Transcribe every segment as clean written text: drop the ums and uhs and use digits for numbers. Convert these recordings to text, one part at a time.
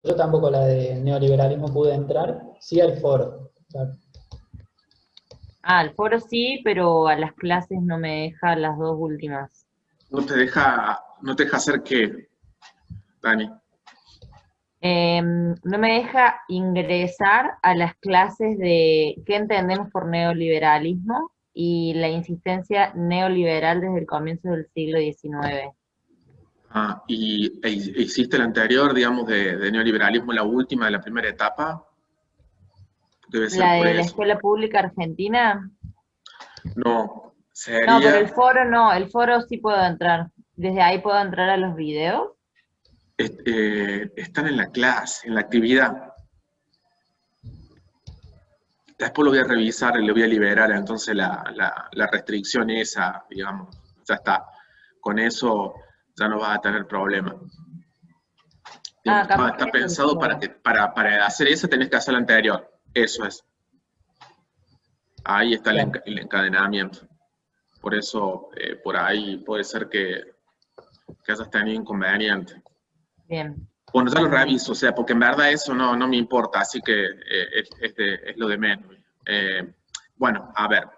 Yo tampoco la de neoliberalismo pude entrar, sí al foro. O sea, Ah, al foro sí, pero a las clases no me deja las dos últimas. No te deja hacer qué, Dani. No me deja ingresar a las clases de qué entendemos por neoliberalismo y la insistencia neoliberal desde el comienzo del siglo XIX. Hiciste la anterior, digamos, de neoliberalismo, la última de la primera etapa. Debe ser La por de la eso. Escuela Pública Argentina. No, No, pero sería, el foro no, el foro sí puedo entrar. Desde ahí puedo entrar a los videos. están en la clase, en la actividad. Después lo voy a revisar y lo voy a liberar, entonces la restricción esa, digamos, ya está. Con eso ya no vas a tener problema. Ah, Digamos, capaz está que es el pensado para foro. que para hacer eso tenés que hacer la anterior. Eso es. Ahí está claro. el encadenamiento. Por eso, por ahí puede ser que hayas tenido inconveniente. Bien. Bueno, ya lo reviso, o sea, porque en verdad eso no me importa, así que es lo de menos. Bueno, a ver,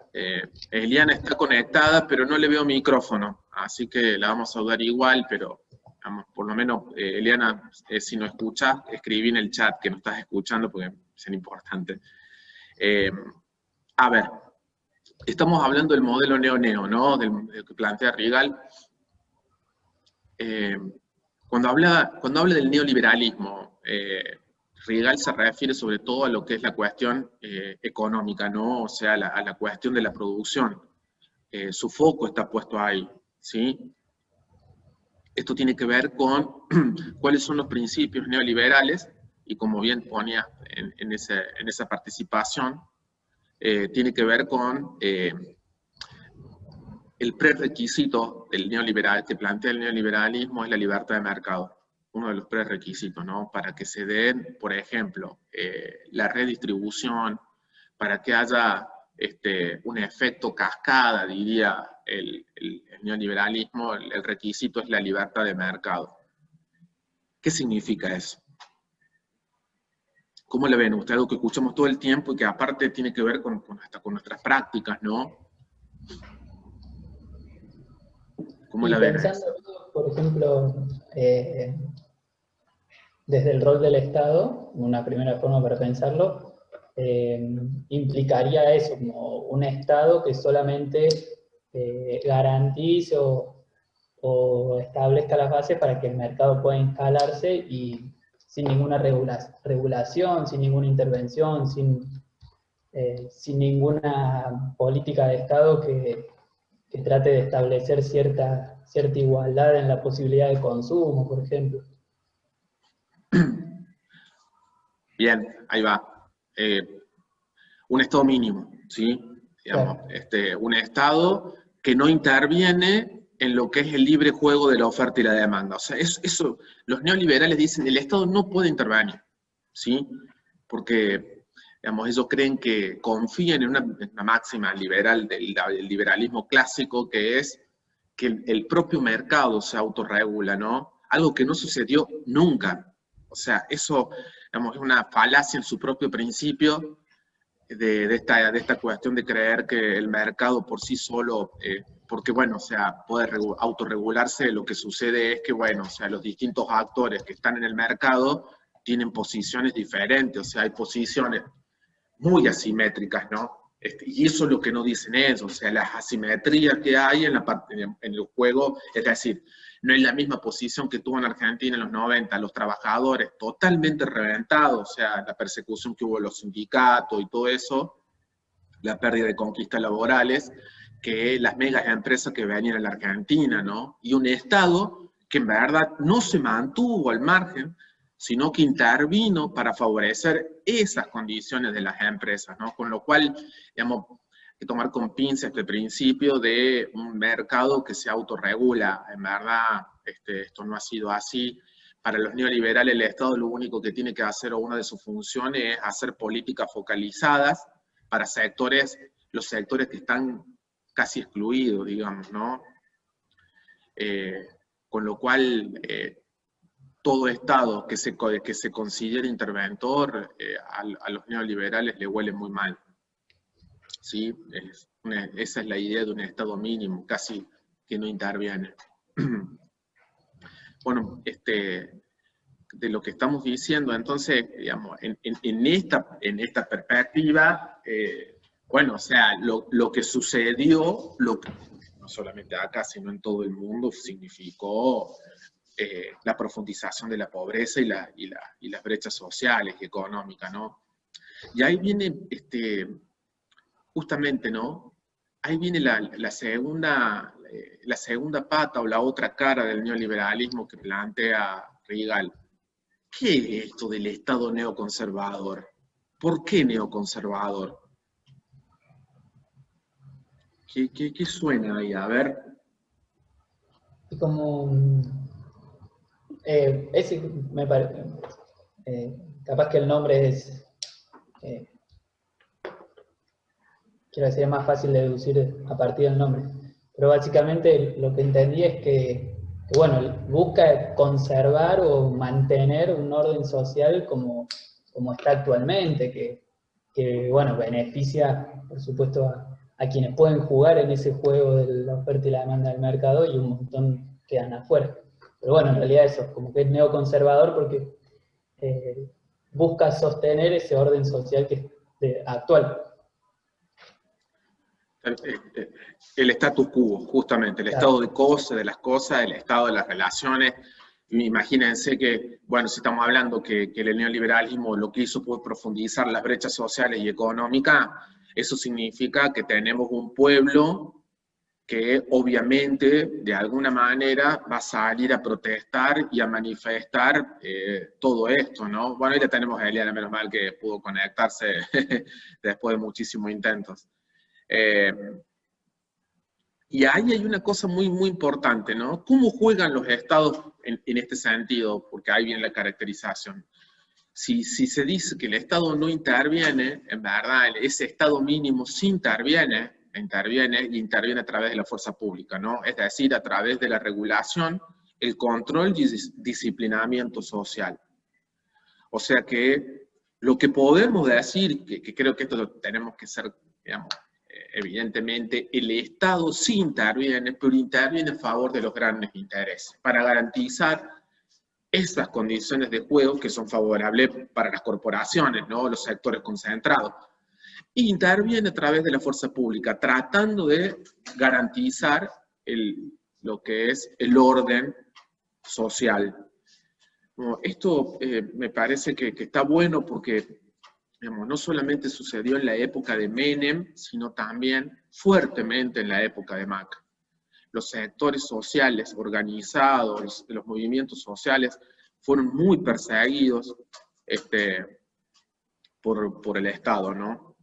Eliana está conectada, pero no le veo micrófono, así que la vamos a saludar igual, pero vamos, por lo menos, Eliana, si no escuchas, escribí en el chat que no estás escuchando, porque es importante. Eh, a ver, estamos hablando del modelo neo-neo, ¿no? Del que plantea Rigal. Eh, cuando habla del neoliberalismo, Rigal se refiere sobre todo a lo que es la cuestión económica, ¿no? O sea, a la cuestión de la producción. Su foco está puesto ahí, ¿sí? Esto tiene que ver con cuáles son los principios neoliberales, y como bien ponía en esa participación, tiene que ver con el prerequisito del neoliberal, que plantea el neoliberalismo, es la libertad de mercado. Uno de los prerequisitos, ¿no? Para que se den, por ejemplo, la redistribución, para que haya un efecto cascada, diría el neoliberalismo, el requisito es la libertad de mercado. ¿Qué significa eso? ¿Cómo la ven ustedes? Algo que escuchamos todo el tiempo y que aparte tiene que ver hasta con nuestras prácticas, ¿no? ¿Cómo Y la ven a pensando, eso? por ejemplo, desde el rol del Estado, una primera forma para pensarlo, implicaría eso, como un Estado que solamente garantice o establezca las bases para que el mercado pueda instalarse y sin ninguna regulación, sin ninguna intervención, sin ninguna política de Estado que trate de establecer cierta igualdad en la posibilidad de consumo, por ejemplo. Bien, ahí va. Un Estado mínimo, ¿sí? Digamos, Claro. un Estado que no interviene en lo que es el libre juego de la oferta y la demanda. O sea, eso los neoliberales dicen, el Estado no puede intervenir, ¿sí? Porque, digamos, ellos creen que confían en una máxima liberal del liberalismo clásico, que es que el propio mercado se autorregula, ¿no? Algo que no sucedió nunca. O sea, eso, digamos, es una falacia en su propio principio de esta cuestión de creer que el mercado por sí solo, porque bueno, o sea, puede autorregularse, lo que sucede es que, bueno, o sea, los distintos actores que están en el mercado tienen posiciones diferentes, o sea, hay posiciones muy asimétricas, ¿no? Y eso es lo que no dicen ellos, o sea, las asimetrías que hay en el juego, es decir, no es la misma posición que tuvo en Argentina en los 90, los trabajadores totalmente reventados, o sea, la persecución que hubo en los sindicatos y todo eso, la pérdida de conquistas laborales, que las megas empresas que venían en la Argentina, ¿no? Y un Estado que en verdad no se mantuvo al margen, sino que intervino para favorecer esas condiciones de las empresas, ¿no? Con lo cual, digamos, hay que tomar con pinza este principio de un mercado que se autorregula. En verdad, esto no ha sido así. Para los neoliberales, el Estado lo único que tiene que hacer, o una de sus funciones, es hacer políticas focalizadas para los sectores que están casi excluidos, digamos, ¿no? Con lo cual, todo Estado que se considere interventor, a los neoliberales le huele muy mal. ¿Sí? Esa es la idea de un Estado mínimo, casi que no interviene. Bueno, de lo que estamos diciendo, entonces, digamos, en esta perspectiva, bueno, o sea, lo que sucedió, no solamente acá, sino en todo el mundo, significó la profundización de la pobreza y las brechas sociales y económicas, ¿no? Y ahí viene, justamente, ¿no? Ahí viene la segunda pata o la otra cara del neoliberalismo que plantea Rigal. ¿Qué es esto del Estado neoconservador? ¿Por qué neoconservador? ¿Qué suena ahí? A ver. Y como, ese me parece, capaz que el nombre es, quiero decir, es más fácil de deducir a partir del nombre. Pero básicamente lo que entendí es que bueno, busca conservar o mantener un orden social como está actualmente, que bueno, beneficia, por supuesto, a quienes pueden jugar en ese juego de la oferta y la demanda del mercado, y un montón quedan afuera. Pero bueno, en realidad eso, como que es neoconservador porque busca sostener ese orden social que es actual. El status quo, justamente, el estado de cosas, de las cosas, el estado de las relaciones. Imagínense que, bueno, si estamos hablando que el neoliberalismo lo que hizo fue profundizar las brechas sociales y económicas, eso significa que tenemos un pueblo que obviamente, de alguna manera, va a salir a protestar y a manifestar todo esto, ¿no? Bueno, ya tenemos a Eliana, menos mal que pudo conectarse después de muchísimos intentos. Y ahí hay una cosa muy, muy importante, ¿no? ¿Cómo juegan los estados en este sentido? Porque ahí viene la caracterización. Si se dice que el Estado no interviene, en verdad ese Estado mínimo sí interviene y interviene a través de la fuerza pública, ¿no? Es decir, a través de la regulación, el control y disciplinamiento social. O sea que lo que podemos decir, que creo que esto lo tenemos que ser, digamos, evidentemente, el Estado sí interviene, pero interviene a favor de los grandes intereses, para garantizar esas condiciones de juego que son favorables para las corporaciones, ¿no? Los sectores concentrados. Y interviene a través de la fuerza pública, tratando de garantizar lo que es el orden social. Bueno, esto me parece que está bueno porque, digamos, no solamente sucedió en la época de Menem, sino también fuertemente en la época de Macri. Los sectores sociales organizados, los movimientos sociales, fueron muy perseguidos por el Estado, ¿no?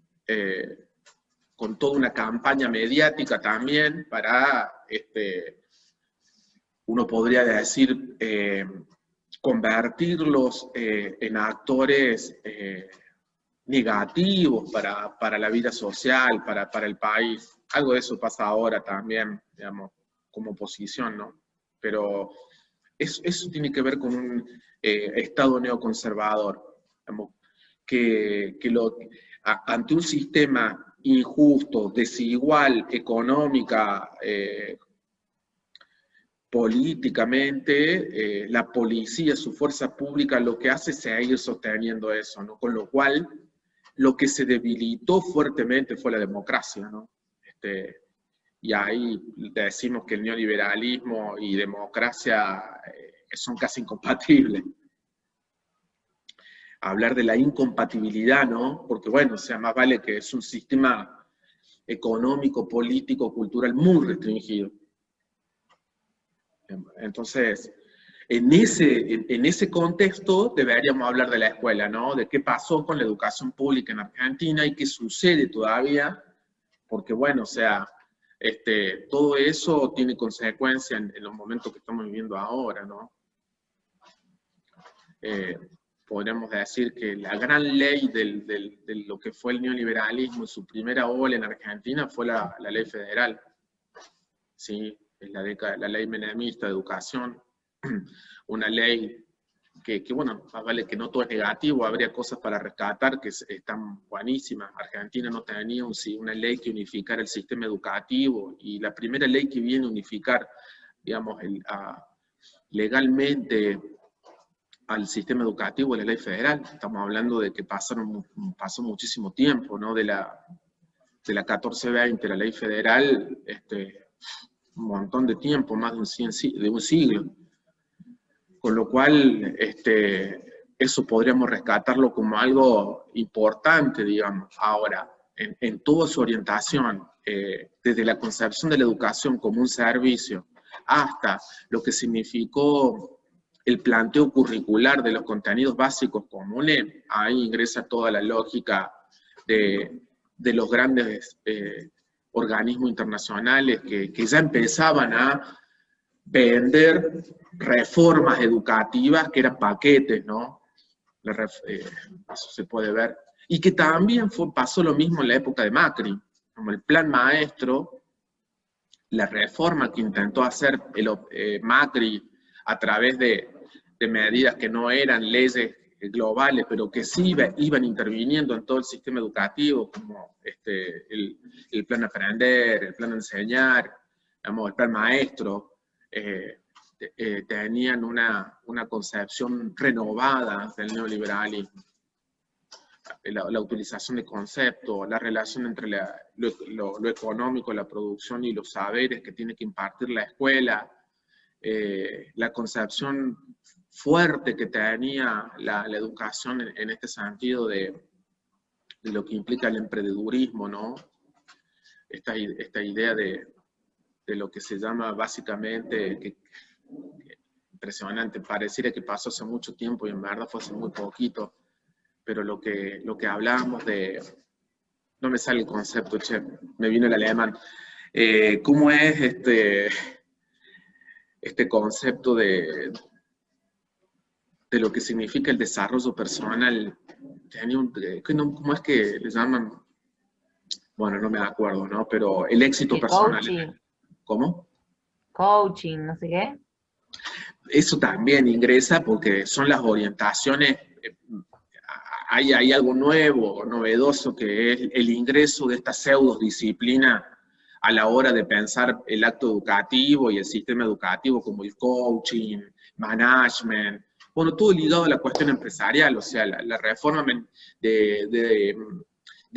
Con toda una campaña mediática también para, uno podría decir, convertirlos en actores negativos para la vida social, para el país. Algo de eso pasa ahora también, digamos, como oposición, ¿no? Pero eso tiene que ver con un Estado neoconservador, digamos, ante un sistema injusto, desigual, económica, políticamente, la policía, su fuerza pública, lo que hace es seguir sosteniendo eso, ¿no? Con lo cual, lo que se debilitó fuertemente fue la democracia, ¿no? Y ahí decimos que el neoliberalismo y democracia son casi incompatibles. Hablar de la incompatibilidad, ¿no? Porque bueno, o sea, más vale que es un sistema económico, político, cultural muy restringido. Entonces, en ese contexto deberíamos hablar de la escuela, ¿no? De qué pasó con la educación pública en Argentina y qué sucede todavía, porque bueno, o sea, todo eso tiene consecuencia en los momentos que estamos viviendo ahora, ¿no? Podríamos decir que la gran ley de lo que fue el neoliberalismo, su primera ola en Argentina fue la ley federal, ¿sí? Es la ley menemista de educación, una ley bueno, más vale que no todo es negativo, habría cosas para rescatar que están buenísimas. Argentina no tenía una ley que unificara el sistema educativo, y la primera ley que viene a unificar, digamos, legalmente al sistema educativo es la ley federal. Estamos hablando de que pasó muchísimo tiempo, ¿no? De la 1420, la ley federal, un montón de tiempo, más de un siglo. Con lo cual, eso podríamos rescatarlo como algo importante, digamos. Ahora, en toda su orientación, desde la concepción de la educación como un servicio, hasta lo que significó el planteo curricular de los contenidos básicos comunes, ahí ingresa toda la lógica de los grandes organismos internacionales que ya empezaban a vender reformas educativas que eran paquetes, ¿no? Eso se puede ver. Y que también pasó lo mismo en la época de Macri, como el plan maestro, la reforma que intentó hacer Macri a través de medidas que no eran leyes globales, pero que sí iban interviniendo en todo el sistema educativo, como el plan Aprender, el plan Enseñar, digamos, el plan Maestro, tenían una concepción renovada del neoliberalismo. La utilización de conceptos, la relación entre lo económico, la producción y los saberes que tiene que impartir la escuela, la concepción fuerte que tenía la educación en este sentido de lo que implica el emprendedurismo, ¿no? Esta idea de lo que se llama básicamente, impresionante, pareciera que pasó hace mucho tiempo y en verdad fue hace muy poquito, pero lo que hablábamos de, no me sale el concepto, che, me vino el alemán, ¿cómo es este concepto de lo que significa el desarrollo personal? ¿Cómo es que le llaman? Bueno, no me acuerdo, ¿no? Pero el éxito personal. Coaching. ¿Cómo? Coaching, no sé qué. Eso también ingresa porque son las orientaciones. Hay algo nuevo, novedoso, que es el ingreso de esta pseudodisciplina a la hora de pensar el acto educativo y el sistema educativo, como el coaching, management, bueno, todo ligado a la cuestión empresarial. O sea, la reforma de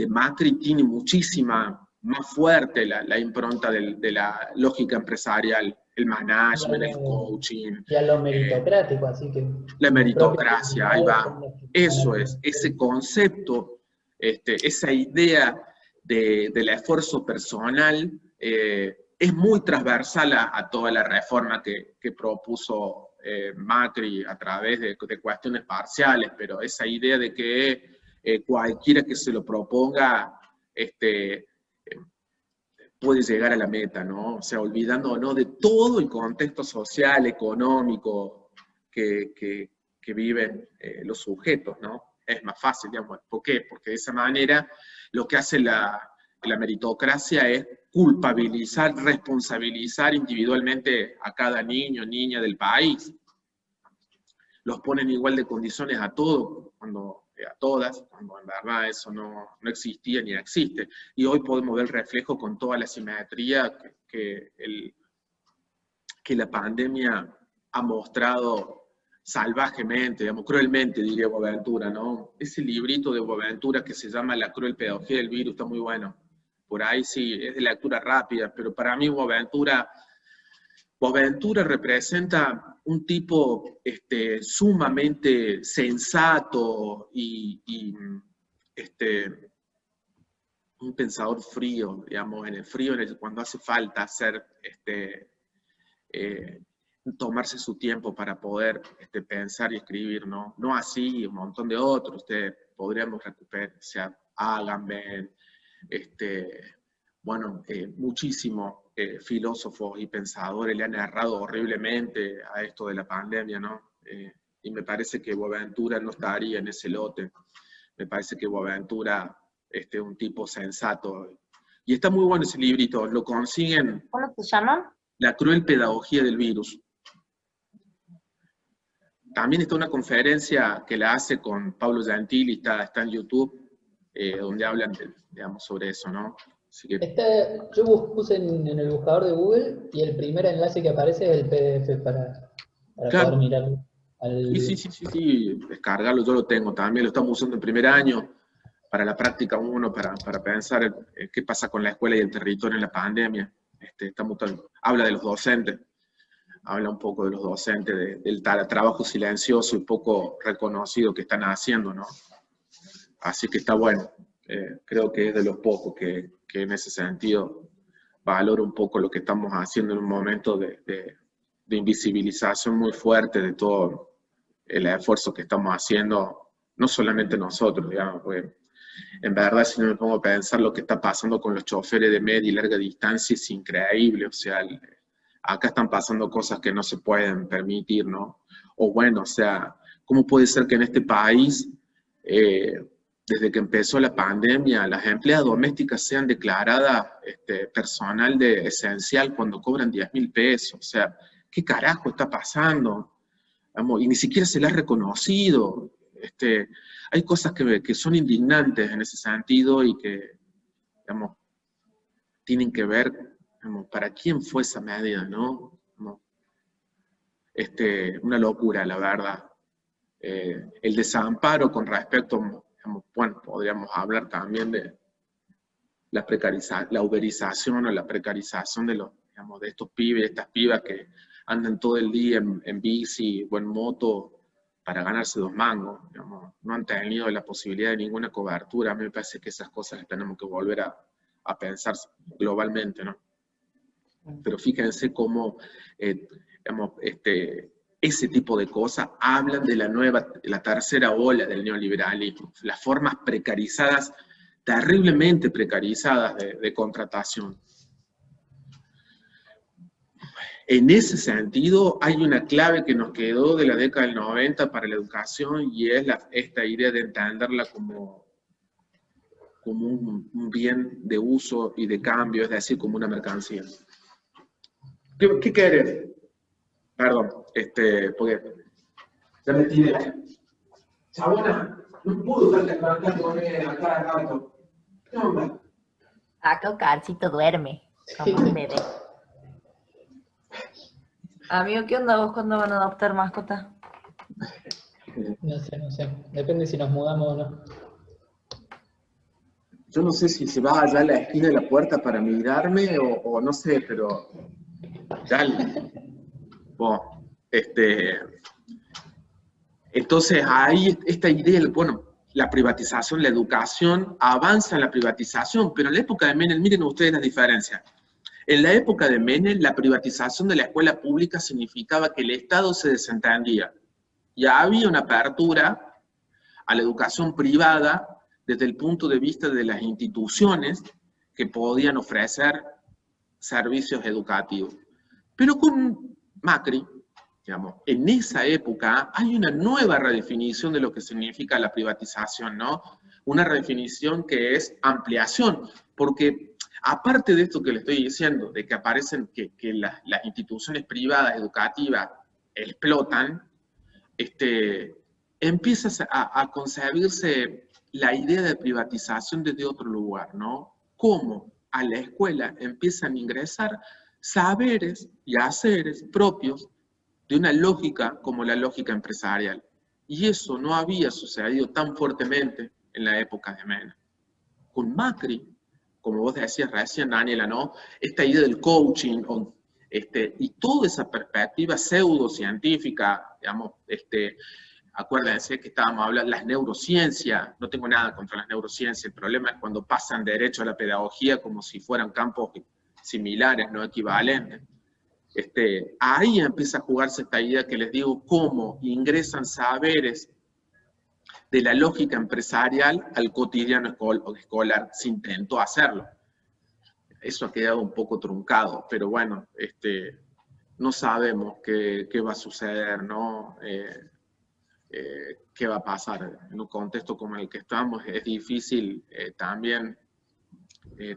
Macri tiene muchísima más fuerte la impronta de la lógica empresarial, el management, el coaching. Y a lo meritocrático, así que... La meritocracia, ahí va. Eso es, ese concepto, esa idea del esfuerzo personal es muy transversal a toda la reforma que propuso Macri a través de cuestiones parciales, pero esa idea de que cualquiera que se lo proponga puede llegar a la meta, ¿no? O sea, olvidándonos de todo el contexto social, económico que viven los sujetos, ¿no? Es más fácil, digamos. ¿Por qué? Porque de esa manera lo que hace la meritocracia es culpabilizar, responsabilizar individualmente a cada niño, niña del país. Los ponen igual de condiciones a todos, a todas, cuando en verdad eso no existía ni existe. Y hoy podemos ver el reflejo con toda la simetría que la pandemia ha mostrado salvajemente, digamos, cruelmente, diría Boaventura, ¿no? Ese librito de Boaventura que se llama La cruel pedagogía del virus está muy bueno. Por ahí sí, es de lectura rápida, pero para mí Boaventura representa un tipo sumamente sensato y un pensador frío, digamos, en el frío, cuando hace falta hacer, tomarse su tiempo para poder pensar y escribir, ¿no? No así un montón de otros, podríamos recuperar, o sea, Agamben, bueno, muchísimos filósofos y pensadores le han errado horriblemente a esto de la pandemia, ¿no? Y me parece que Boaventura no estaría en ese lote. Me parece que Boaventura es un tipo sensato. Y está muy bueno ese librito, lo consiguen. ¿Cómo se llama? La cruel pedagogía del virus. también está una conferencia que la hace con Pablo Gentili, está en YouTube, donde hablan, digamos, sobre eso, ¿no? Así que, Yo puse en el buscador de Google y el primer enlace que aparece es el PDF para claro, poder mirar al... sí, descargarlo, yo lo tengo también, lo estamos usando en primer año, para la práctica 1, para pensar qué pasa con la escuela y el territorio en la pandemia. Habla de los docentes, habla un poco de los docentes, del trabajo silencioso y poco reconocido que están haciendo, ¿no? Así que está bueno. Creo que es de los pocos que en ese sentido valoro un poco lo que estamos haciendo en un momento de invisibilización muy fuerte de todo el esfuerzo que estamos haciendo, no solamente nosotros, digamos, porque en verdad, si no me pongo a pensar lo que está pasando con los choferes de media y larga distancia, es increíble. O sea, acá están pasando cosas que no se pueden permitir, ¿no? O bueno, o sea, ¿cómo puede ser que en este país, desde que empezó la pandemia, las empleadas domésticas sean declaradas personal esencial cuando cobran 10.000 pesos? O sea, ¿qué carajo está pasando? Y ni siquiera se le ha reconocido. Hay cosas que son indignantes en ese sentido y que, digamos, tienen que ver, digamos, para quién fue esa medida, ¿no? Una locura, la verdad. El desamparo con respecto, digamos, bueno, podríamos hablar también de la uberización o la precarización digamos, de estos pibes, estas pibas que andan todo el día en bici o en moto para ganarse 2 mangos, digamos, no han tenido la posibilidad de ninguna cobertura. A mí me parece que esas cosas las tenemos que volver a pensar globalmente, ¿no? Pero fíjense cómo, digamos, ese tipo de cosas hablan de la tercera ola del neoliberalismo, las formas precarizadas, terriblemente precarizadas de contratación. En ese sentido, hay una clave que nos quedó de la década del 90 para la educación y es esta idea de entenderla como un bien de uso y de cambio, es decir, como una mercancía. ¿Qué querés? Perdón, porque ya me tiré. Chabona, no puedo estar levantando a cada rato. ¿Qué onda? Acá Oscarcito duerme, como un bebé. Amigo, ¿qué onda vos cuando van a adoptar mascota? No sé. Depende si nos mudamos o no. Yo no sé si se va allá a la esquina de la puerta para mirarme o no sé, pero dale. Bueno, entonces ahí esta idea, bueno, la privatización, la educación, avanza en la privatización, pero en la época de Menem, miren ustedes las diferencias. En la época de Menem, la privatización de la escuela pública significaba que el Estado se desentendía. Ya había una apertura a la educación privada desde el punto de vista de las instituciones que podían ofrecer servicios educativos. Pero con Macri, digamos, en esa época hay una nueva redefinición de lo que significa la privatización, ¿no? Una redefinición que es ampliación, porque aparte de esto que le estoy diciendo, de que aparecen que las instituciones privadas educativas explotan, empieza a concebirse la idea de privatización desde otro lugar, ¿no? Cómo a la escuela empiezan a ingresar saberes y haceres propios de una lógica como la lógica empresarial. Y eso no había sucedido tan fuertemente en la época de Menem. Con Macri, como vos decías recién, Daniela, ¿no? Esta idea del coaching y toda esa perspectiva pseudocientífica, digamos, acuérdense que estábamos hablando de las neurociencias, no tengo nada contra las neurociencias, el problema es cuando pasan derecho a la pedagogía como si fueran campos similares, no equivalentes. Ahí empieza a jugarse esta idea que les digo, cómo ingresan saberes de la lógica empresarial al cotidiano escolar. Se intentó hacerlo. Eso ha quedado un poco truncado, pero bueno, no sabemos qué va a suceder, ¿no? Qué va a pasar. En un contexto como el que estamos es difícil también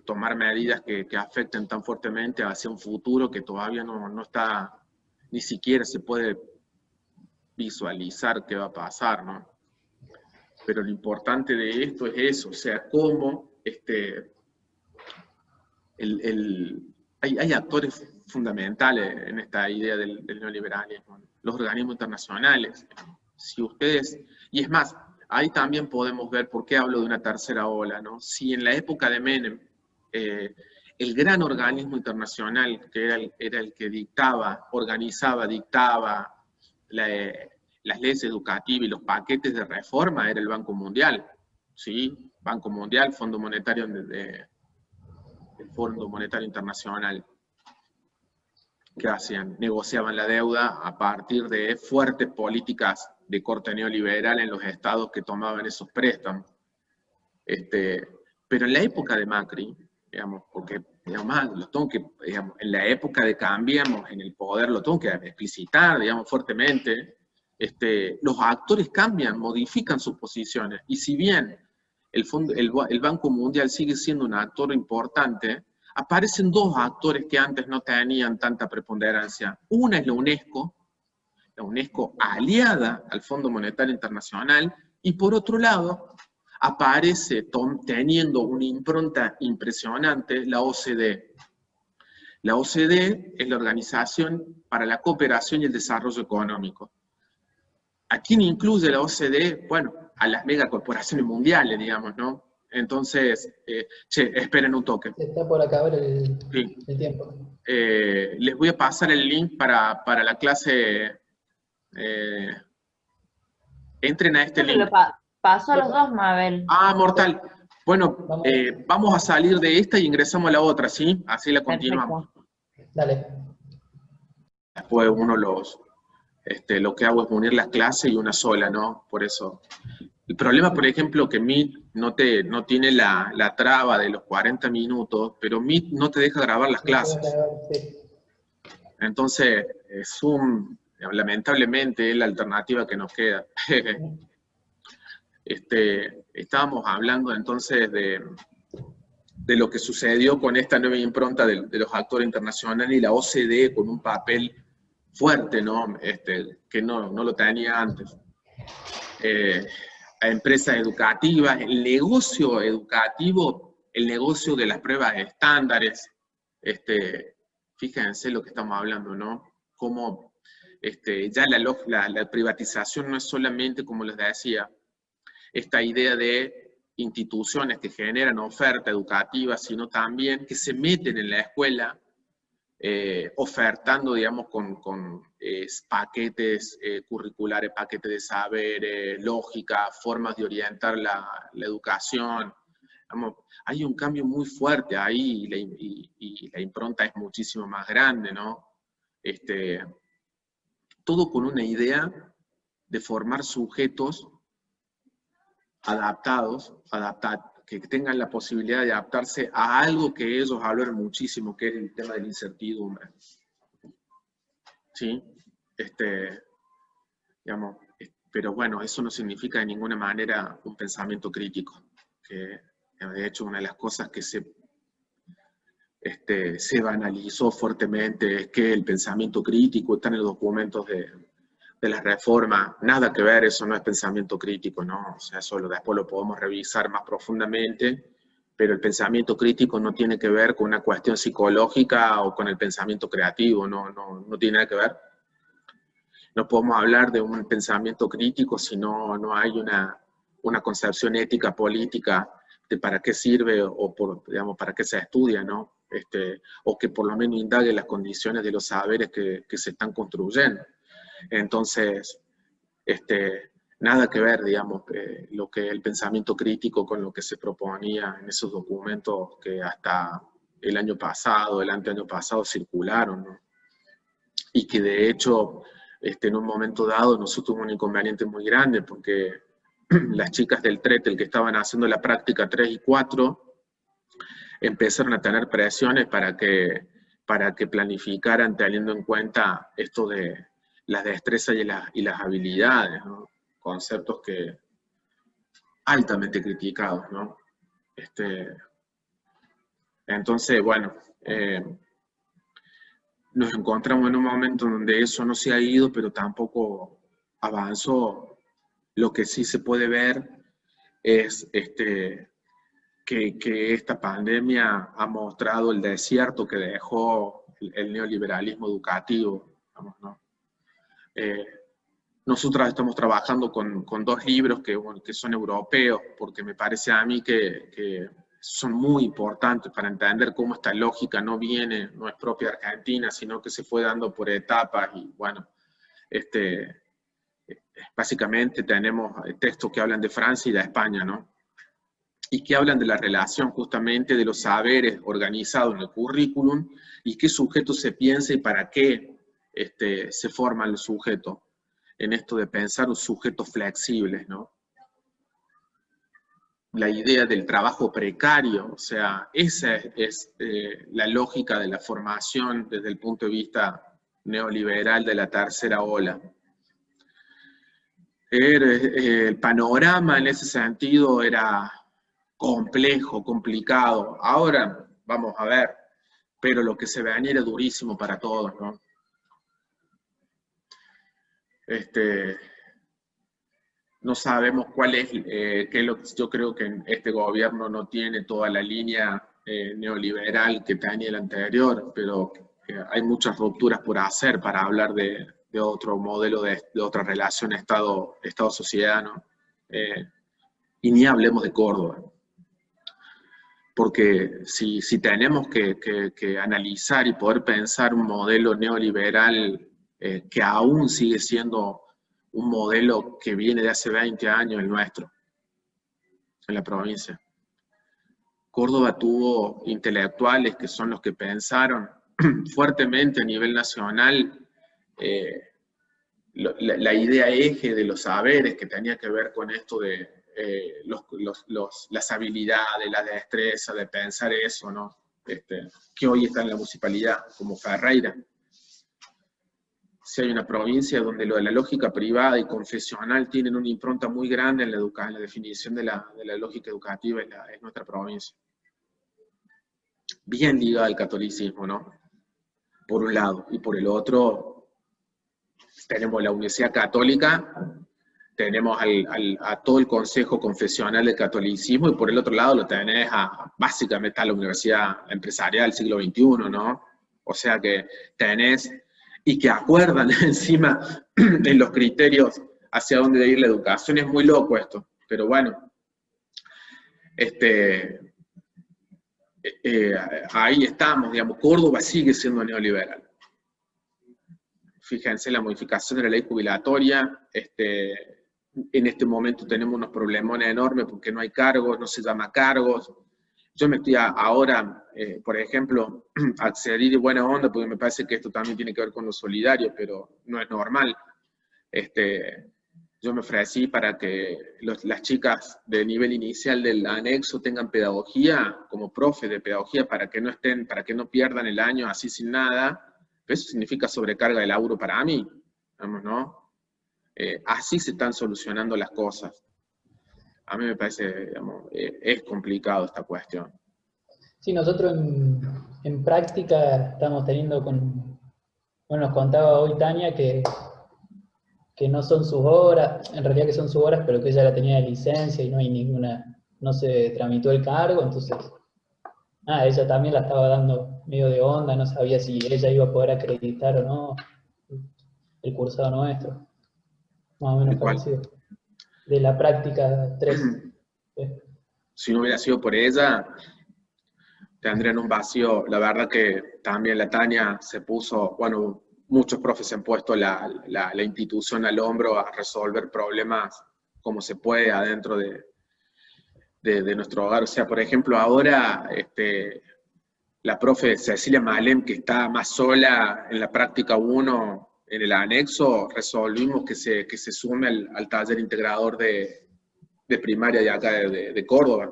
tomar medidas que afecten tan fuertemente hacia un futuro que todavía no está, ni siquiera se puede visualizar qué va a pasar, ¿no? Pero lo importante de esto es eso, o sea, cómo hay actores fundamentales en esta idea del neoliberalismo, los organismos internacionales. Si ustedes, y es más, ahí también podemos ver por qué hablo de una tercera ola, ¿no? Si en la época de Menem, el gran organismo internacional, que era el que dictaba, organizaba, dictaba las leyes educativas y los paquetes de reforma, era el Banco Mundial, ¿sí? Banco Mundial, Fondo Monetario, el Fondo Monetario Internacional. ¿Qué hacían? Negociaban la deuda a partir de fuertes políticas de corte neoliberal en los estados que tomaban esos préstamos. Pero en la época de Macri, digamos, porque digamos, en la época de Cambiemos, en el poder, lo tengo que explicitar, digamos, fuertemente, los actores cambian, modifican sus posiciones, y si bien el Banco Mundial sigue siendo un actor importante, aparecen dos actores que antes no tenían tanta preponderancia. Una es la UNESCO aliada al Fondo Monetario Internacional, y por otro lado, aparece teniendo una impronta impresionante la OCDE. La OCDE es la Organización para la Cooperación y el Desarrollo Económico. ¿A quién incluye la OCDE? Bueno, a las megacorporaciones mundiales, digamos, ¿no? Entonces, esperen un toque. Está por acabar el tiempo. Les voy a pasar el link para la clase. Entren a este link. Paso a los dos, Mabel. Ah, mortal. Bueno, vamos a salir de esta y ingresamos a la otra, ¿sí? Así la continuamos. Perfecto. Dale. Después lo que hago es unir las clases y una sola, ¿no? Por eso. El problema, por ejemplo, que Meet no tiene la traba de los 40 minutos, pero Meet no te deja grabar las clases. Entonces, Zoom, lamentablemente, es la alternativa que nos queda. Estábamos hablando entonces de lo que sucedió con esta nueva impronta de los actores internacionales y la OCDE con un papel fuerte, ¿no? Que no lo tenía antes. A empresas educativas, el negocio educativo, el negocio de las pruebas estándares, fíjense lo que estamos hablando, ¿no? Cómo ya la privatización no es solamente, como les decía, esta idea de instituciones que generan oferta educativa, sino también que se meten en la escuela ofertando, digamos, con paquetes curriculares, paquetes de saberes, lógica, formas de orientar la educación. Digamos, hay un cambio muy fuerte ahí y la impronta es muchísimo más grande, ¿no? Todo con una idea de formar sujetos adaptados, que tengan la posibilidad de adaptarse a algo que ellos valoran muchísimo, que es el tema de la incertidumbre. ¿Sí? Digamos, pero bueno, eso no significa de ninguna manera un pensamiento crítico, que de hecho una de las cosas que se banalizó fuertemente es que el pensamiento crítico está en los documentos de la reforma, nada que ver, eso no es pensamiento crítico, ¿no? O sea, eso después lo podemos revisar más profundamente, pero el pensamiento crítico no tiene que ver con una cuestión psicológica o con el pensamiento creativo, no tiene nada que ver. No podemos hablar de un pensamiento crítico si no hay una concepción ética, política, de para qué sirve o digamos, para qué se estudia, ¿no? O que por lo menos indague las condiciones de los saberes que se están construyendo. Entonces, nada que ver, digamos, lo que el pensamiento crítico con lo que se proponía en esos documentos que hasta el año pasado, el anteaño pasado circularon, ¿no? Y que de hecho, en un momento dado nosotros tuvimos un inconveniente muy grande porque las chicas del TRETEL que estaban haciendo la práctica 3 y 4 empezaron a tener presiones para que planificaran teniendo en cuenta esto de las destrezas y las habilidades, ¿no? Conceptos que altamente criticados, ¿no? Entonces, bueno, nos encontramos en un momento donde eso no se ha ido, pero tampoco avanzó. Lo que sí se puede ver es que esta pandemia ha mostrado el desierto que dejó el neoliberalismo educativo, digamos, ¿no? Nosotros estamos trabajando con 2 libros que son europeos, porque me parece a mí que son muy importantes para entender cómo esta lógica no es propia de Argentina, sino que se fue dando por etapas, y bueno, básicamente tenemos textos que hablan de Francia y de España, ¿no? Y que hablan de la relación justamente de los saberes organizados en el currículum, y qué sujeto se piensa y para qué se forma el sujeto, en esto de pensar un sujeto flexible, ¿no? La idea del trabajo precario, o sea, esa es la lógica de la formación desde el punto de vista neoliberal de la tercera ola. El panorama en ese sentido era complejo, complicado. Ahora, vamos a ver, pero lo que se venía era durísimo para todos, ¿no? No sabemos cuál es, yo creo que este gobierno no tiene toda la línea neoliberal que tenía el anterior, pero hay muchas rupturas por hacer para hablar de otro modelo, de otra relación Estado-sociedad, ¿no? Y ni hablemos de Córdoba. Porque si tenemos que analizar y poder pensar un modelo neoliberal que aún sigue siendo un modelo que viene de hace 20 años, el nuestro, en la provincia. Córdoba tuvo intelectuales que son los que pensaron fuertemente a nivel nacional la idea eje de los saberes que tenía que ver con esto de las habilidades, la destreza de pensar eso, ¿no? Que hoy está en la municipalidad, como Ferreira. Si hay una provincia donde lo de la lógica privada y confesional tienen una impronta muy grande en la definición de la lógica educativa, es nuestra provincia. Bien ligada al catolicismo, ¿no? Por un lado. Y por el otro, tenemos la Universidad Católica, tenemos a todo el Consejo Confesional del Catolicismo, y por el otro lado lo tenés básicamente a la Universidad Empresarial del siglo XXI, ¿no? O sea que tenés, y que acuerdan encima en los criterios hacia dónde debe ir la educación. Es muy loco esto, pero bueno, ahí estamos, digamos. Córdoba sigue siendo neoliberal. Fíjense la modificación de la ley jubilatoria. En este momento tenemos unos problemones enormes porque no hay cargos, no se llama cargos. Yo me estoy ahora, por ejemplo, acceder de buena onda, porque me parece que esto también tiene que ver con lo solidario, pero no es normal. Yo me ofrecí para que las chicas de nivel inicial del anexo tengan pedagogía, como profe de pedagogía, para que no pierdan el año así sin nada. Pero eso significa sobrecarga de laburo para mí, digamos, ¿no? Así se están solucionando las cosas. A mí me parece, digamos, es complicado esta cuestión. Sí, nosotros en práctica estamos teniendo bueno, nos contaba hoy Tania que no son sus horas, en realidad que son sus horas, pero que ella la tenía de licencia y no hay no se tramitó el cargo, entonces, ella también la estaba dando medio de onda, no sabía si ella iba a poder acreditar o no el cursado nuestro, más o menos parecido, de la práctica 3. Si no hubiera sido por ella, tendrían un vacío. La verdad que también la Tania se puso, bueno, muchos profes han puesto la institución al hombro a resolver problemas como se puede adentro de nuestro hogar. O sea, por ejemplo, ahora la profe Cecilia Malem, que está más sola en la práctica 1, en el anexo, resolvimos que se sume al taller integrador de primaria de acá de Córdoba,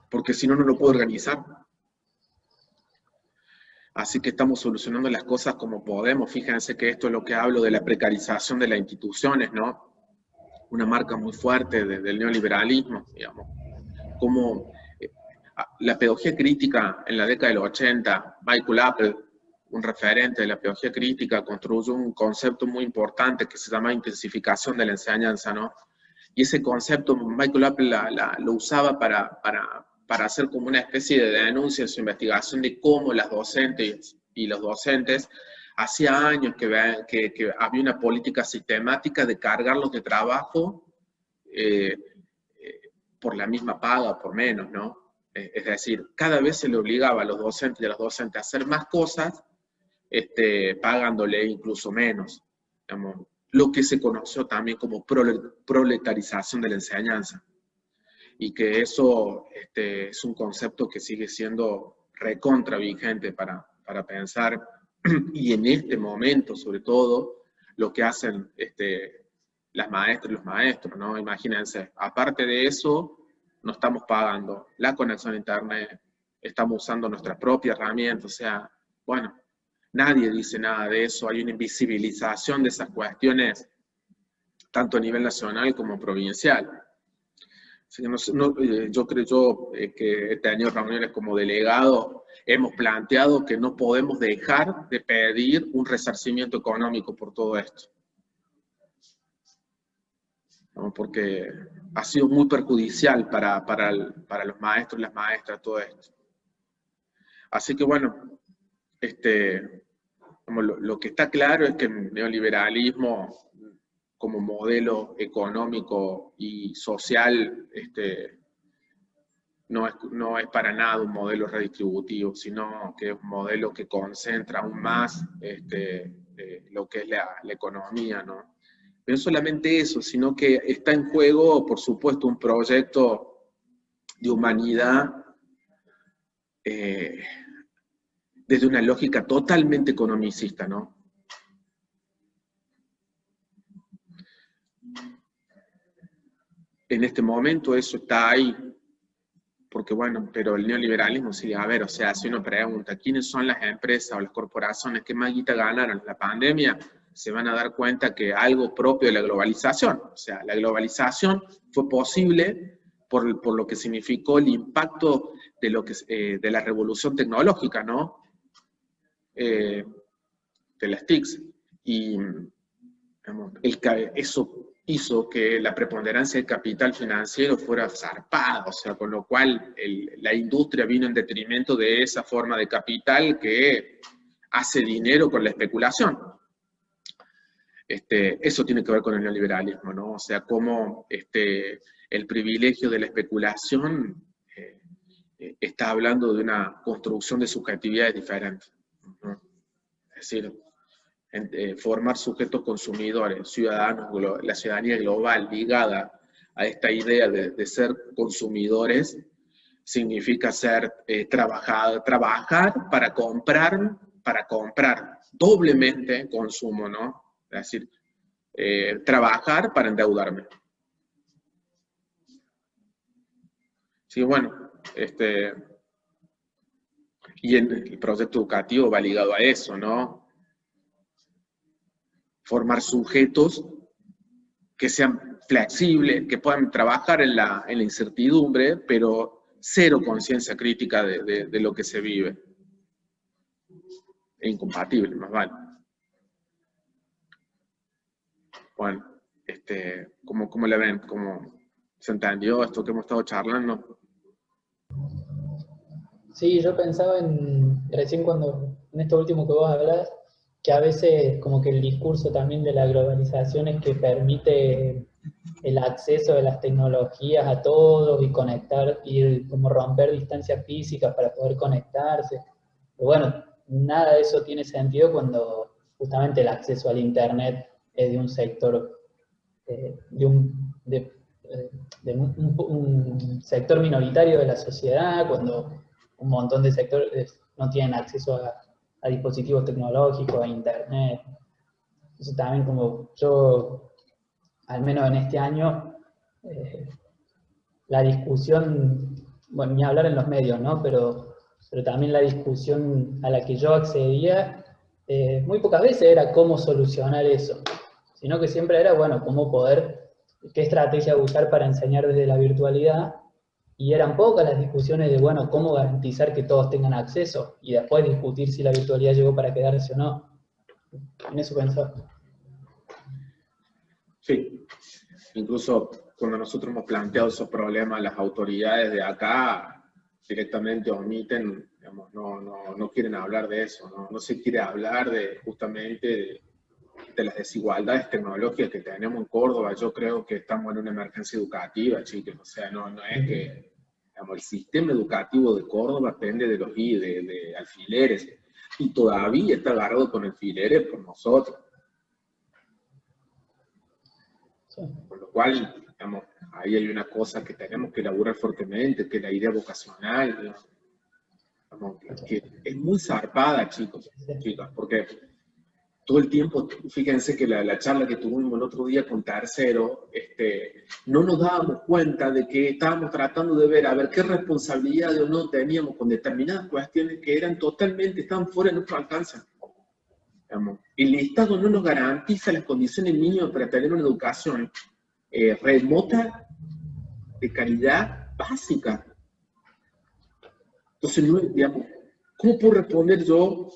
porque si no, no lo puedo organizar. Así que estamos solucionando las cosas como podemos. Fíjense que esto es lo que hablo de la precarización de las instituciones, ¿no? Una marca muy fuerte del neoliberalismo, digamos. Como la pedagogía crítica en la década de los 80, Michael Appel, un referente de la pedagogía crítica, construyó un concepto muy importante que se llama intensificación de la enseñanza, ¿no? Y ese concepto Michael Apple lo usaba para hacer como una especie de denuncia en su investigación de cómo las docentes y los docentes hacía años que había una política sistemática de cargarlos de trabajo por la misma paga, por menos, ¿no? Es decir, cada vez se le obligaba a los docentes y a las docentes a hacer más cosas, pagándole incluso menos, digamos, lo que se conoció también como proletarización de la enseñanza. Y que eso es un concepto que sigue siendo recontra vigente para pensar, y en este momento, sobre todo, lo que hacen las maestras y los maestros, ¿no? Imagínense, aparte de eso, no estamos pagando la conexión a internet, estamos usando nuestra propia herramienta, o sea, bueno, nadie dice nada de eso, hay una invisibilización de esas cuestiones, tanto a nivel nacional como provincial. Así que yo creo que este año reuniones como delegado hemos planteado que no podemos dejar de pedir un resarcimiento económico por todo esto, ¿no? Porque ha sido muy perjudicial para los maestros y las maestras todo esto. Así que bueno, como lo que está claro es que el neoliberalismo como modelo económico y social no es para nada un modelo redistributivo, sino que es un modelo que concentra aún más lo que es la economía, ¿no? Pero no solamente eso, sino que está en juego, por supuesto, un proyecto de humanidad desde una lógica totalmente economicista, ¿no? En este momento eso está ahí, porque bueno, pero el neoliberalismo sigue a ver, o sea, si uno pregunta quiénes son las empresas o las corporaciones que más guita ganaron en la pandemia, se van a dar cuenta que algo propio de la globalización, o sea, la globalización fue posible por lo que significó el impacto de la revolución tecnológica, ¿no? De las TICs, y digamos, eso hizo que la preponderancia del capital financiero fuera zarpada, o sea, con lo cual la industria vino en detrimento de esa forma de capital que hace dinero con la especulación. Eso tiene que ver con el neoliberalismo, ¿no? O sea, cómo el privilegio de la especulación está hablando de una construcción de subjetividades diferentes, ¿no? Es decir, formar sujetos consumidores, ciudadanos, la ciudadanía global ligada a esta idea de ser consumidores, significa trabajar para comprar doblemente consumo, ¿no? Es decir, trabajar para endeudarme. Sí, bueno, y el proyecto educativo va ligado a eso, ¿no? Formar sujetos que sean flexibles, que puedan trabajar en la incertidumbre, pero cero conciencia crítica de lo que se vive. Es incompatible, más vale. Bueno, ¿cómo la ven? ¿Cómo se entendió esto que hemos estado charlando? Sí, yo pensaba recién en esto último que vos hablás, que a veces como que el discurso también de la globalización es que permite el acceso de las tecnologías a todos y conectar, y como romper distancias físicas para poder conectarse. Pero bueno, nada de eso tiene sentido cuando justamente el acceso al internet es de un sector, un sector minoritario de la sociedad, cuando un montón de sectores no tienen acceso a dispositivos tecnológicos, a internet. Entonces también como yo, al menos en este año, la discusión, bueno, ni hablar en los medios, ¿no? Pero también la discusión a la que yo accedía, muy pocas veces era cómo solucionar eso, sino que siempre era, bueno, qué estrategia usar para enseñar desde la virtualidad, y eran pocas las discusiones de, bueno, cómo garantizar que todos tengan acceso, y después discutir si la virtualidad llegó para quedarse o no. En eso pensaba. Sí, incluso cuando nosotros hemos planteado esos problemas, las autoridades de acá directamente omiten, digamos, no quieren hablar de eso, no se quiere hablar justamente de las desigualdades tecnológicas que tenemos en Córdoba. Yo creo que estamos en una emergencia educativa, chicos, o sea, no es que, digamos, el sistema educativo de Córdoba depende de los de alfileres, y todavía está agarrado con alfileres por nosotros. Con lo cual, digamos, ahí hay una cosa que tenemos que elaborar fuertemente, que es la idea vocacional, digamos, que es muy zarpada, chicos, chicas, porque todo el tiempo, fíjense que la charla que tuvimos el otro día con Tercero, no nos dábamos cuenta de que estábamos tratando de ver, a ver qué responsabilidad o no teníamos con determinadas cuestiones que estaban fuera de nuestro alcance. Digamos, el Estado no nos garantiza las condiciones mínimas para tener una educación remota, de calidad básica. Entonces, digamos, ¿cómo puedo responder yo?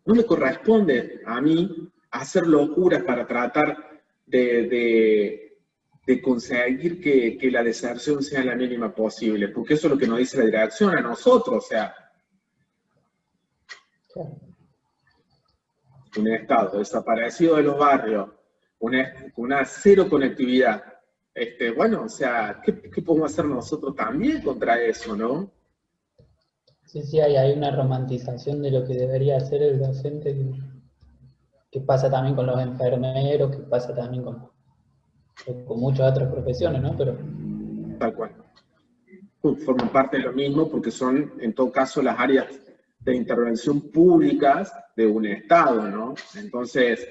No me corresponde a mí hacer locuras para tratar de conseguir que la deserción sea la mínima posible, porque eso es lo que nos dice la dirección a nosotros, o sea, un Estado desaparecido de los barrios, una cero conectividad. Bueno, o sea, ¿qué podemos hacer nosotros también contra eso, no? Sí, hay una romantización de lo que debería hacer el docente que pasa también con los enfermeros, que pasa también con muchas otras profesiones, ¿no? Pero tal cual. Forman parte de lo mismo porque son, en todo caso, las áreas de intervención públicas de un Estado, ¿no? Entonces,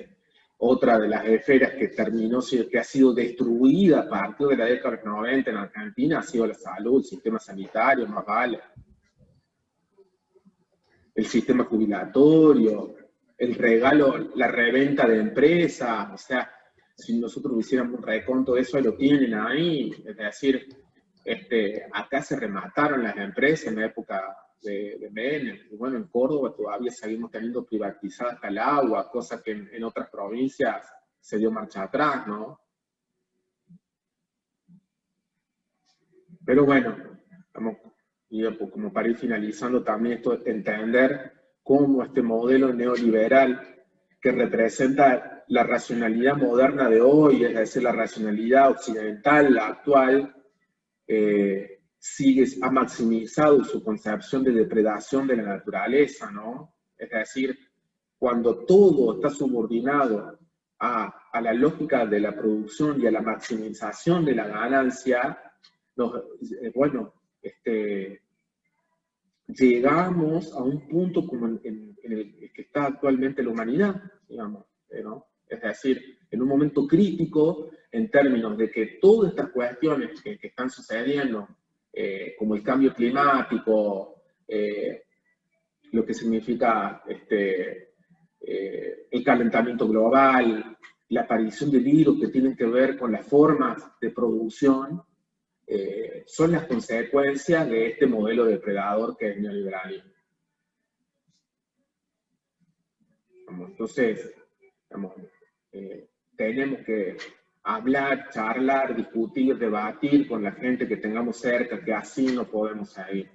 otra de las esferas que ha sido destruida a partir de la década de los 90 en Argentina ha sido la salud, el sistema sanitario, más vale. El sistema jubilatorio, el regalo, la reventa de empresas, o sea, si nosotros hiciéramos un reconto de eso, lo tienen ahí, es decir, acá se remataron las empresas en la época de Menem, y bueno, en Córdoba todavía seguimos teniendo privatizada hasta el agua, cosa que en otras provincias se dio marcha atrás, ¿no? Pero bueno, y como para ir finalizando también esto de entender cómo este modelo neoliberal que representa la racionalidad moderna de hoy, es decir, la racionalidad occidental, la actual, ha maximizado su concepción de depredación de la naturaleza, ¿no? Es decir, cuando todo está subordinado a la lógica de la producción y a la maximización de la ganancia, bueno, llegamos a un punto como en el que está actualmente la humanidad, digamos, ¿no? Es decir, en un momento crítico en términos de que todas estas cuestiones que están sucediendo, como el cambio climático, lo que significa el calentamiento global, la aparición de virus que tienen que ver con las formas de producción, son las consecuencias de este modelo depredador que es el neoliberalismo. Entonces, tenemos que hablar, charlar, discutir, debatir con la gente que tengamos cerca, que así no podemos seguir.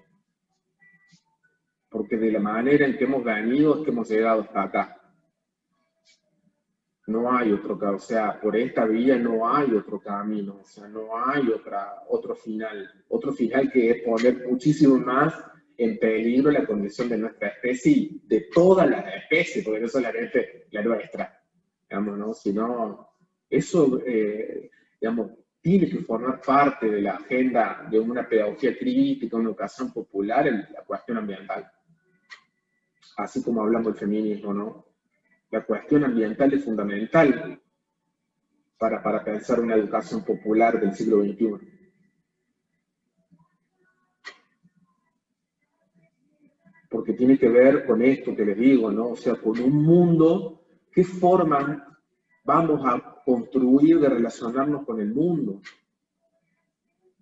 Porque de la manera en que hemos venido es que hemos llegado hasta acá. No hay otro camino, o sea, por esta vía no hay otro camino, o sea, no hay otro final que es poner muchísimo más en peligro la condición de nuestra especie y de todas las especies, porque no solamente la nuestra, digamos, ¿no? Sino, eso, digamos, tiene que formar parte de la agenda de una pedagogía crítica, una educación popular en la cuestión ambiental. Así como hablamos del feminismo, ¿no? La cuestión ambiental es fundamental para pensar una educación popular del siglo XXI. Porque tiene que ver con esto que les digo, ¿no? O sea, con un mundo, ¿qué forma vamos a construir de relacionarnos con el mundo?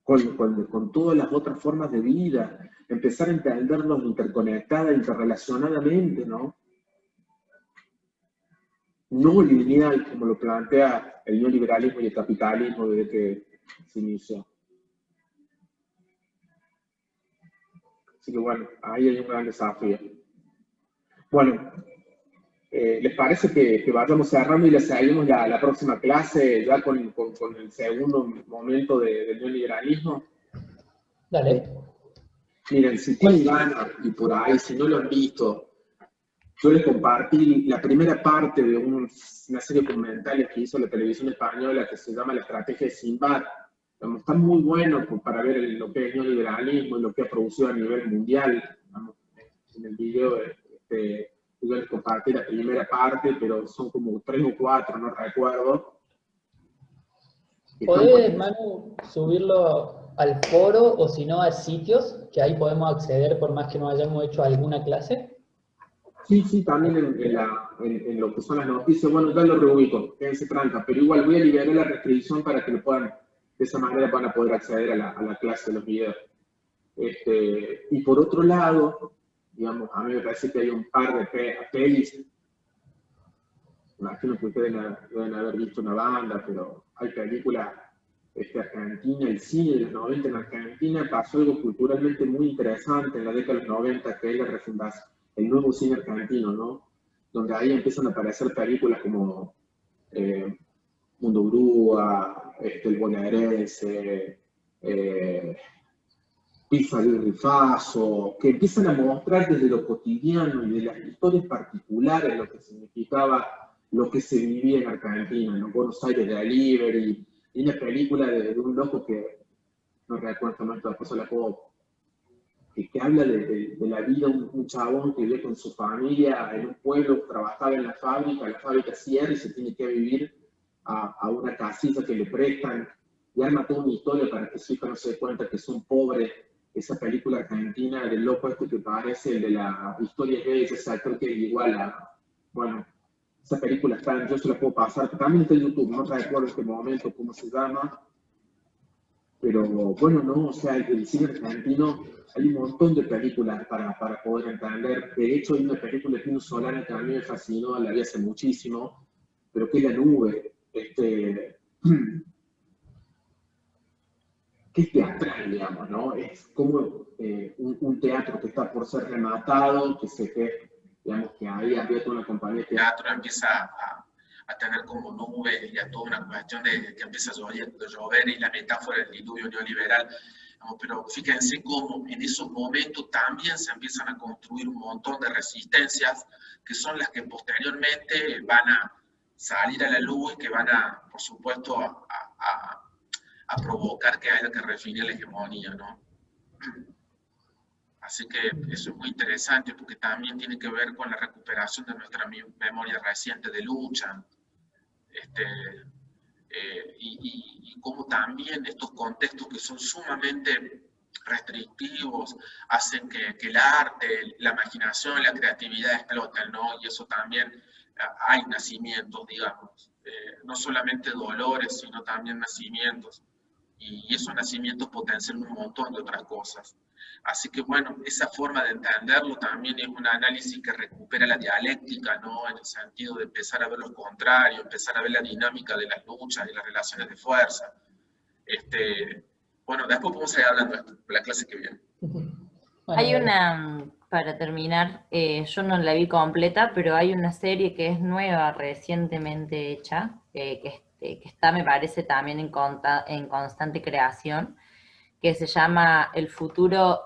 con todas las otras formas de vida, empezar a entendernos interconectada, interrelacionadamente, ¿no? No lineal, como lo plantea el neoliberalismo y el capitalismo desde que se inició. Así que bueno, ahí hay un gran desafío. Bueno, ¿les parece que vayamos cerrando y les seguimos la próxima clase ya con el segundo momento del neoliberalismo? Dale. Miren, si tienen ganas y por ahí, si no lo han visto, yo les compartí la primera parte de una serie de documentales que hizo la televisión española que se llama La Estrategia de Sinbad. Está muy bueno para ver lo que es neoliberalismo y lo que ha producido a nivel mundial. En el video yo les compartí la primera parte, pero son como 3 o 4, no recuerdo. ¿Podés, Manu, subirlo al foro o si no a sitios que ahí podemos acceder por más que no hayamos hecho alguna clase? Sí, también en lo que son las noticias. Bueno, ya lo reubico, quédense tranca, pero igual voy a liberar la restricción para que lo puedan, de esa manera van a poder acceder a la clase de los videos. Y por otro lado, digamos, a mí me parece que hay un par de pelis, imagino que ustedes deben haber visto una banda, pero hay películas argentina, el cine de los 90 en Argentina, pasó algo culturalmente muy interesante en la década de los 90, que es la refundación, el nuevo cine argentino, ¿no? Donde ahí empiezan a aparecer películas como Mundo Grúa, El Bonaerense, Pizza di Rifaso, que empiezan a mostrar desde lo cotidiano y de las historias particulares lo que significaba lo que se vivía en Argentina, en Buenos Aires Delivery, y una película de un loco que no recuerdo más, después la puedo, que habla de la vida, un chabón que vive con su familia en un pueblo, trabajaba en la fábrica cierra y se tiene que vivir a una casita que le prestan, y arma toda una historia para que su hija no se dé cuenta que son pobres. Esa película argentina del loco que parece el de la historia de esa, creo que es igual a, bueno, esa película está, yo se la puedo pasar, también está en YouTube, no recuerdo en este momento cómo se llama, pero bueno, no, o sea, el cine argentino, hay un montón de películas para poder entender. De hecho, hay una película de Pino Solana que a mí me fascinó, la vi hace muchísimo, pero que es La Nube, que es teatral, digamos, ¿no? Es como un teatro que está por ser rematado, digamos, que ahí había toda una compañía de teatro, empieza a tener como nubes y a toda una cuestión de que empieza a llover y la metáfora del diluvio neoliberal. Pero fíjense cómo en esos momentos también se empiezan a construir un montón de resistencias que son las que posteriormente van a salir a la luz y que van a, por supuesto, a provocar que haya que redefinir la hegemonía, ¿no? Así que eso es muy interesante porque también tiene que ver con la recuperación de nuestra memoria reciente de lucha, y cómo también estos contextos que son sumamente restrictivos hacen que el arte, la imaginación, la creatividad exploten, ¿no? Y eso también hay nacimientos, digamos, no solamente dolores, sino también nacimientos. Y esos nacimientos potencian un montón de otras cosas. Así que bueno, esa forma de entenderlo también es un análisis que recupera la dialéctica, ¿no? En el sentido de empezar a ver lo contrario, empezar a ver la dinámica de las luchas y las relaciones de fuerza. Bueno, después podemos seguir hablando de esto, la clase que viene. Hay una, para terminar, yo no la vi completa, pero hay una serie que es nueva, recientemente hecha, que está, me parece, también en constante creación, que se llama El futuro,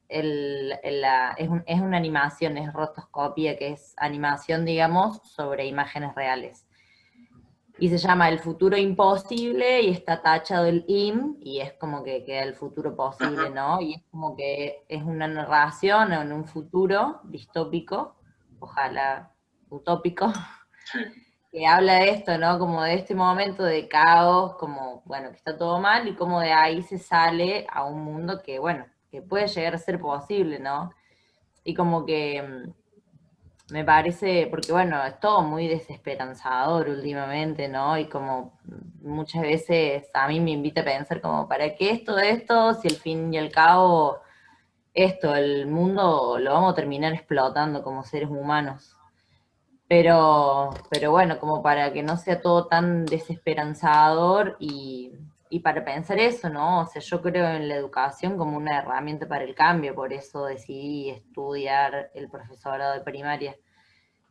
es una animación, es rotoscopia, que es animación, digamos, sobre imágenes reales. Y se llama El futuro imposible, y está tachado el IM, y es como que queda el futuro posible, ¿no? Y es como que es una narración en un futuro distópico, ojalá utópico, que habla de esto, ¿no? Como de este momento de caos, como, bueno, que está todo mal, y como de ahí se sale a un mundo que, bueno, que puede llegar a ser posible, ¿no? Y como que Me parece, porque bueno, es todo muy desesperanzador últimamente, ¿no? Y como muchas veces a mí me invita a pensar como, ¿para qué esto, si al fin y al cabo el mundo lo vamos a terminar explotando como seres humanos? Pero bueno, como para que no sea todo tan desesperanzador y para pensar eso, ¿no? O sea, yo creo en la educación como una herramienta para el cambio, por eso decidí estudiar el profesorado de primaria.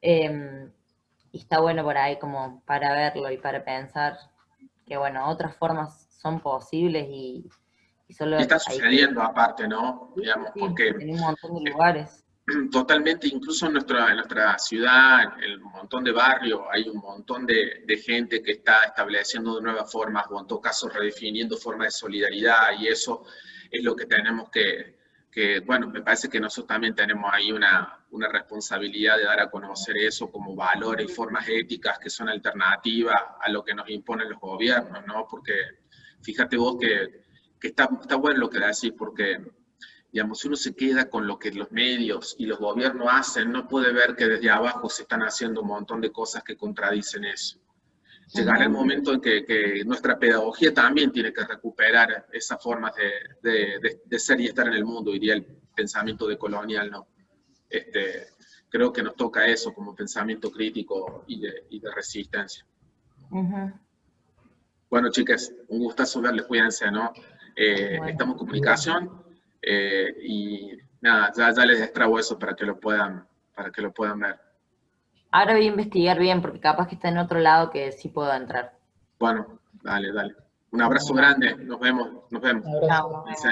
Eh, y está bueno por ahí como para verlo y para pensar que, bueno, otras formas son posibles y solo Y está hay que... sucediendo aparte, ¿no? Digamos, Sí, porque en un montón de lugares. totalmente, incluso en nuestra ciudad, en un montón de barrios, hay un montón de gente que está estableciendo de nuevas formas, o en todo caso redefiniendo formas de solidaridad, y eso es lo que tenemos bueno, me parece que nosotros también tenemos ahí una responsabilidad de dar a conocer eso como valores y formas éticas que son alternativas a lo que nos imponen los gobiernos, ¿no? Porque fíjate vos que está bueno lo que decís, porque digamos, si uno se queda con lo que los medios y los gobiernos hacen, no puede ver que desde abajo se están haciendo un montón de cosas que contradicen eso. Llegará el momento en que nuestra pedagogía también tiene que recuperar esas formas de ser y estar en el mundo, diría el pensamiento decolonial, ¿no? Creo que nos toca eso como pensamiento crítico y de resistencia. Bueno, chicas, un gustazo verles, cuídense, ¿no? Bueno. Estamos en comunicación y nada, ya les destrabo eso para que lo puedan ver. Ahora voy a investigar bien, porque capaz que está en otro lado que sí puedo entrar. Bueno, dale. Un abrazo grande, nos vemos. Un abrazo. Chao. Cuídense.